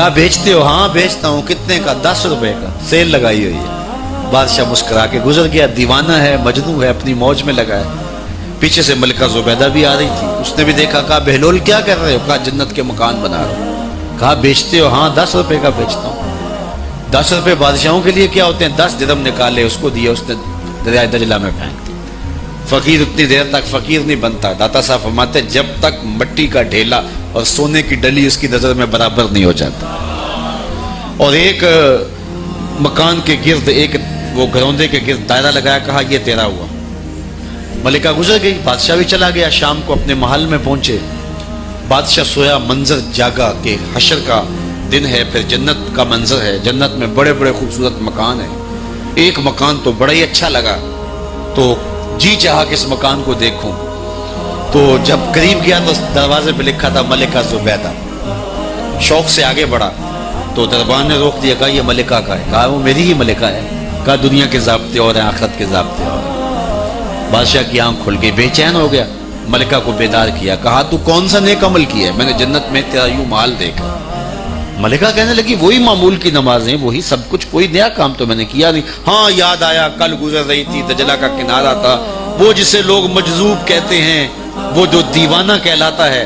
کہا بیچتے ہو؟ ہاں بیچتا ہوں. کتنے کا؟ 10 روپے کا, سیل لگائی ہوئی ہے. بادشاہ مسکرا کے گزر گیا. دیوانہ ہے, مجنوں ہے, اپنی موج میں لگا ہے. پیچھے سے ملکہ زبیدہ بھی آ رہی تھی. اس نے بھی دیکھا. کہا بہلول کیا کر رہے ہو؟ کہا جنت کے مکان بنا رہا ہوں. کہا بیچتے ہو؟ ہاں 10 روپے کا بیچتا ہوں. 10 روپے بادشاہوں کے لیے کیا ہوتے ہیں؟ 10 درہم نکالے, اس کو دیا, اس نے دریائے دجلہ میں پھینک دی. فقیر اتنی دیر تک فقیر نہیں بنتا. داتا صاحب فرماتے جب تک مٹی کا ڈھیلا اور سونے کی ڈلی اس کی نظر میں برابر نہیں ہو جاتا. اور ایک مکان کے گرد, ایک وہ گھروندے کے گرد دائرہ لگایا. کہا یہ تیرا ہوا. ملکہ گزر گئی. بادشاہ بھی چلا گیا. شام کو اپنے محل میں پہنچے. بادشاہ سویا, منظر جاگا کہ حشر کا دن ہے, پھر جنت کا منظر ہے. جنت میں بڑے بڑے خوبصورت مکان ہیں. ایک مکان تو بڑا ہی اچھا لگا, تو جی چاہا کہ اس مکان کو دیکھوں. تو جب قریب گیا تو دروازے پہ لکھا تھا ملکہ زبیدہ. شوق سے آگے بڑھا تو دربان نے روک دیا. کہا یہ ملکہ کا ہے. کہا وہ میری ہی ملکہ ہے. کہا دنیا کے ضابطے اور ہیں, آخرت کے ضابطے اور ہیں. بادشاہ کی آنکھ کھل گئی, بے چین ہو گیا. ملکہ کو بیدار کیا. کہا تو کون سا نیک عمل کیا ہے؟ میں نے جنت میں تیرا یوں مال دیکھا. ملکہ کہنے لگی وہی معمول کی نمازیں, وہی سب کچھ, کوئی نیا کام تو میں نے کیا نہیں. ہاں یاد آیا, کل گزر رہی تھی, دجلہ کا کنارہ تھا, وہ جسے لوگ مجذوب کہتے ہیں, وہ جو دیوانہ کہلاتا ہے,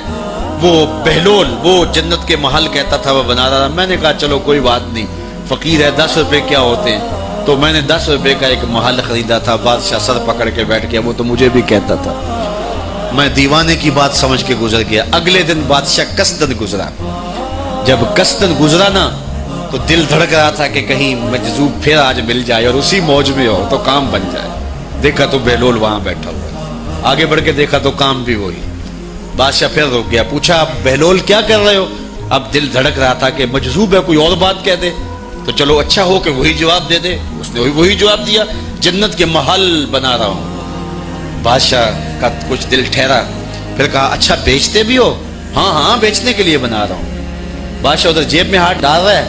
وہ بہلول, وہ جنت کے محل کہتا تھا, وہ بنا رہا تھا. میں نے کہا چلو کوئی بات نہیں, فقیر ہے, 10 روپے کیا ہوتے ہیں. تو میں نے 10 روپے کا ایک محل خریدا تھا. بادشاہ سر پکڑ کے بیٹھ گیا. وہ تو مجھے بھی کہتا تھا. میں دیوانے کی بات سمجھ کے گزر گیا. اگلے دن بادشاہ قصدن گزرا. جب قصدن گزرا نا تو دل دھڑک رہا تھا کہ کہیں مجذوب پھر آج مل جائے اور اسی موج میں ہو تو کام بن جائے. دیکھا تو بہلول وہاں بیٹھا ہوا. آگے بڑھ کے دیکھا تو کام بھی وہی. بادشاہ پھر رک گیا. پوچھا آپ بہلول کیا کر رہے ہو؟ اب دل دھڑک رہا تھا کہ مجذوب ہے, کوئی اور بات کہہ دے تو چلو اچھا ہو کہ وہی جواب دے دے. اس نے وہی جواب دیا, جنت کے محل بنا رہا ہوں. بادشاہ کا کچھ دل ٹھہرا. پھر کہا اچھا بیچتے بھی ہو؟ ہاں ہاں بیچنے کے لیے بنا رہا ہوں. بادشاہ ادھر جیب میں ہاتھ ڈال رہا ہے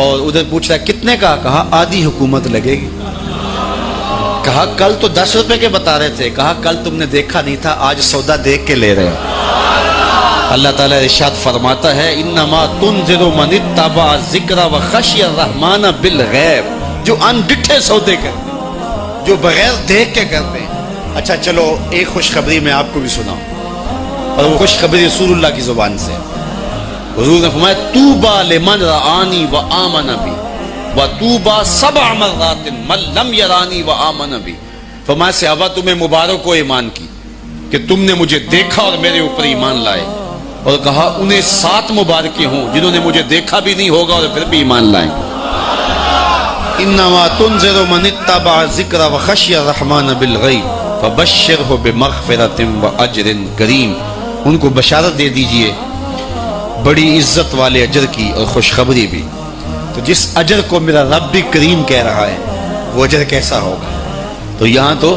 اور ادھر پوچھ رہا ہے کتنے کا؟ کہا آدھی حکومت لگے گی. کہا کل تو 10 روپے کے بتا رہے تھے. کہا کل تم نے دیکھا نہیں تھا, آج سودا دیکھ کے لے رہے ہیں. اللہ تعالیٰ ارشاد فرماتا ہے انما تنذر من اتبع الذکر وخشی الرحمن بالغیب, جو ان ڈٹھے سودے کرتے ہیں, جو بغیر دیکھ کے کرتے ہیں. اچھا چلو ایک خوشخبری میں آپ کو بھی سناؤں, اور وہ خوشخبری رسول اللہ کی زبان سے. حضور نے فرمایا طوبی لمن رآنی وآمن بی وطوبی 7 مرات من لم یرانی وآمن بی. فرمایا صحابہ تمہیں مبارک ہو ایمان کی کہ تم نے مجھے دیکھا اور میرے اوپر ایمان لائے. اور کہا انہیں 7 مبارکیں ہوں جنہوں نے مجھے دیکھا بھی نہیں ہوگا اور پھر بھی ایمان لائیں. انما تنذر من اتبع الذکر وخشی الرحمن بالغیب فبشرہ بمغفرۃ واجر کریم. ان کو بشارت دے دیجئے بڑی عزت والے اجر کی اور خوشخبری بھی. تو جس اجر کو میرا رب بھی کریم کہہ رہا ہے وہ اجر کیسا ہوگا. تو یہاں تو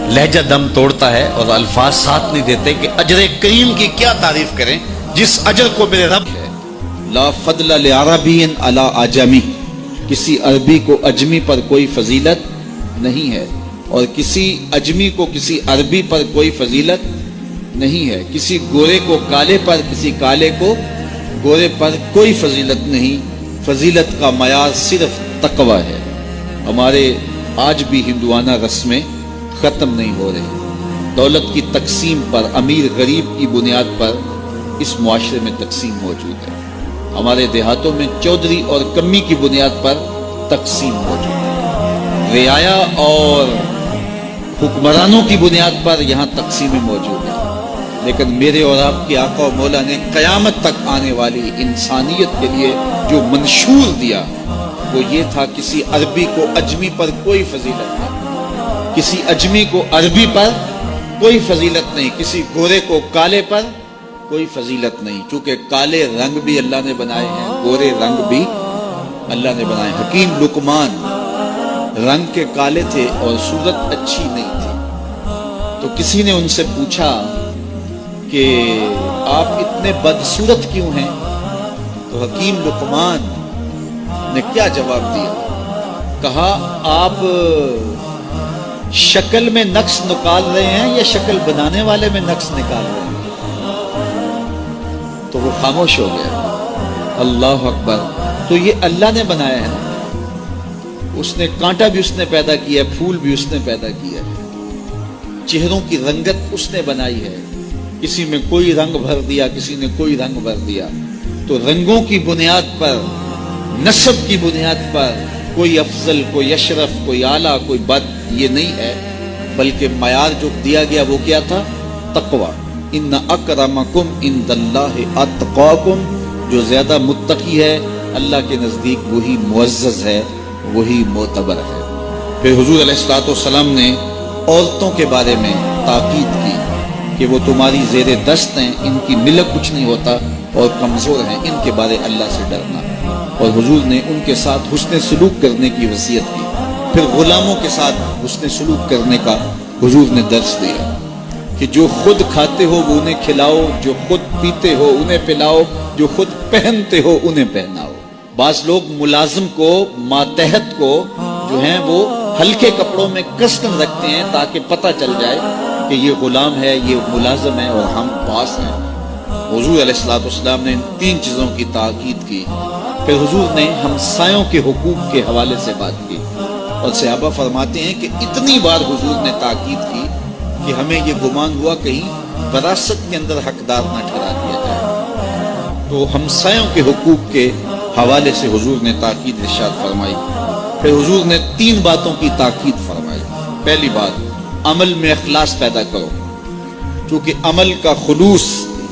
لہجہ دم توڑتا ہے اور الفاظ ساتھ نہیں دیتے کہ اجر کریم کی کیا تعریف کریں جس اجر کو میرے رب ہے. لا فضل لعربی علی اعجمی, کسی عربی کو اجمی پر کوئی فضیلت نہیں ہے, اور کسی اجمی کو کسی عربی پر کوئی فضیلت نہیں ہے. کسی گورے کو کالے پر, کسی کالے کو گورے پر کوئی فضیلت نہیں. فضیلت کا معیار صرف تقوی ہے. ہمارے آج بھی ہندوانہ رسمیں ختم نہیں ہو رہی. دولت کی تقسیم پر, امیر غریب کی بنیاد پر اس معاشرے میں تقسیم موجود ہے. ہمارے دیہاتوں میں چودھری اور کمی کی بنیاد پر تقسیم موجود ہے. رعایا اور حکمرانوں کی بنیاد پر یہاں تقسیمیں موجود ہیں. لیکن میرے اور آپ کے آقا و مولا نے قیامت تک آنے والی انسانیت کے لیے جو منشور دیا وہ یہ تھا کسی عربی کو اجمی پر کوئی فضیلت نہیں, کسی اجمی کو عربی پر کوئی فضیلت نہیں, کسی گورے کو کالے پر کوئی فضیلت نہیں. چونکہ کالے رنگ بھی اللہ نے بنائے ہیں, گورے رنگ بھی اللہ نے بنائے. حکیم لقمان رنگ کے کالے تھے اور صورت اچھی نہیں تھی. تو کسی نے ان سے پوچھا کہ آپ اتنے بدصورت کیوں ہیں؟ تو حکیم لقمان نے کیا جواب دیا؟ کہا آپ شکل میں نقص نکال رہے ہیں یا شکل بنانے والے میں نقص نکال رہے ہیں؟ تو وہ خاموش ہو گیا. اللہ اکبر. تو یہ اللہ نے بنایا ہے نا. اس نے کانٹا بھی اس نے پیدا کیا ہے, پھول بھی اس نے پیدا کیا ہے, چہروں کی رنگت اس نے بنائی ہے. کسی میں کوئی رنگ بھر دیا, کسی نے کوئی رنگ بھر دیا. تو رنگوں کی بنیاد پر, نسب کی بنیاد پر کوئی افضل, کوئی اشرف, کوئی اعلیٰ, کوئی بد, یہ نہیں ہے. بلکہ معیار جو دیا گیا وہ کیا تھا؟ تقوی. ان اکرمکم عند اللہ اتقاکم. جو زیادہ متقی ہے اللہ کے نزدیک وہی معزز ہے, وہی معتبر ہے. پھر حضور علیہ الصلوۃ والسلام نے عورتوں کے بارے میں تاکید کی کہ وہ تمہاری زیر دست ہیں, ان کی ملک کچھ نہیں ہوتا اور کمزور ہیں, ان کے بارے اللہ سے ڈرنا. اور حضور نے ان کے ساتھ حسن سلوک کرنے کی وصیت کی. پھر غلاموں کے ساتھ حسن سلوک کرنے کا حضور نے درس دیا کہ جو خود کھاتے ہو وہ انہیں کھلاؤ, جو خود پیتے ہو انہیں پلاؤ, جو خود پہنتے ہو انہیں پہناؤ. بعض لوگ ملازم کو, ماتحت کو جو ہیں وہ ہلکے کپڑوں میں کسن رکھتے ہیں تاکہ پتہ چل جائے کہ یہ غلام ہے, یہ ملازم ہے اور ہم باس ہیں. حضور علیہ الصلوۃ والسلام نے ان 3 چیزوں کی تاکید کی. پھر حضور نے ہمسایوں کے حقوق کے حوالے سے بات کی. اور صحابہ فرماتے ہیں کہ اتنی بار حضور نے تاکید کی کہ ہمیں یہ گمان ہوا کہیں وراثت کے اندر حقدار نہ ٹھہرا دیا جائے. تو ہمسایوں کے حقوق کے حوالے سے حضور نے تاکید ارشاد فرمائی. پھر حضور نے 3 باتوں کی تاکید فرمائی. پہلی بات, عمل میں اخلاص پیدا کرو, کیونکہ عمل کا خلوص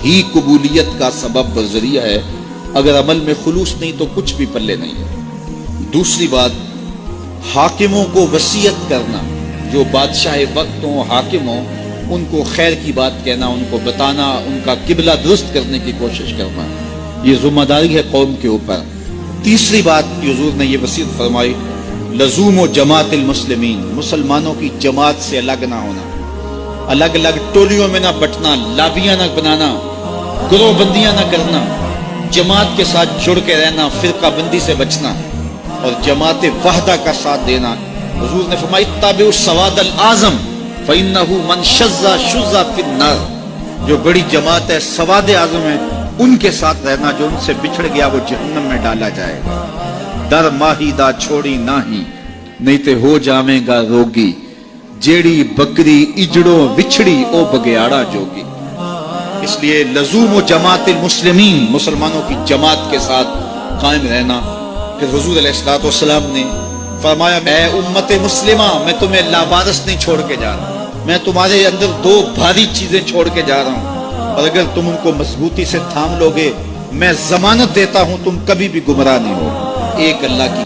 ہی قبولیت کا سبب و ذریعہ ہے. اگر عمل میں خلوص نہیں تو کچھ بھی پلے نہیں ہے. دوسری بات, حاکموں کو وصیت کرنا, جو بادشاہ وقت ہوں, حاکم ہوں, ان کو خیر کی بات کہنا, ان کو بتانا, ان کا قبلہ درست کرنے کی کوشش کرنا, یہ ذمہ داری ہے قوم کے اوپر. تیسری بات حضور نے یہ وصیت فرمائی, لزوم و جماعت المسلمین, مسلمانوں کی جماعت سے الگ نہ ہونا, الگ الگ ٹولیوں میں نہ بٹنا, لابیاں نہ بنانا, گروہ بندیاں نہ کرنا, جماعت کے ساتھ جڑ کے رہنا, فرقہ بندی سے بچنا اور جماعت وحدہ کا ساتھ دینا. حضور نے فرمایا اتبعوا السواد الاعظم فانه من شذ شذ فی النار. جو بڑی جماعت ہے, سواد اعظم ہے, ان کے ساتھ رہنا, جو ان سے بچھڑ گیا وہ جہنم میں ڈالا جائے گا. در ماہی دا چھوڑی ناہی, نہیں تے ہو جاویں گا روگی, جیڑی بکری اجڑوں وچھڑی او بگیاڑا جوگی. اس لیے لزوم و جماعت المسلمین, مسلمانوں کی جماعت کے ساتھ قائم رہنا. پھر حضور علیہ الصلوۃ والسلام نے فرمایا, اے امت مسلمہ, میں تمہیں لاوارث نہیں چھوڑ کے جا رہا, میں تمہارے اندر 2 بھاری چیزیں چھوڑ کے جا رہا ہوں, اور اگر تم ان کو مضبوطی سے تھام لو گے, میں ضمانت دیتا ہوں تم کبھی بھی گمراہ نہیں ہو. ایک اللہ کی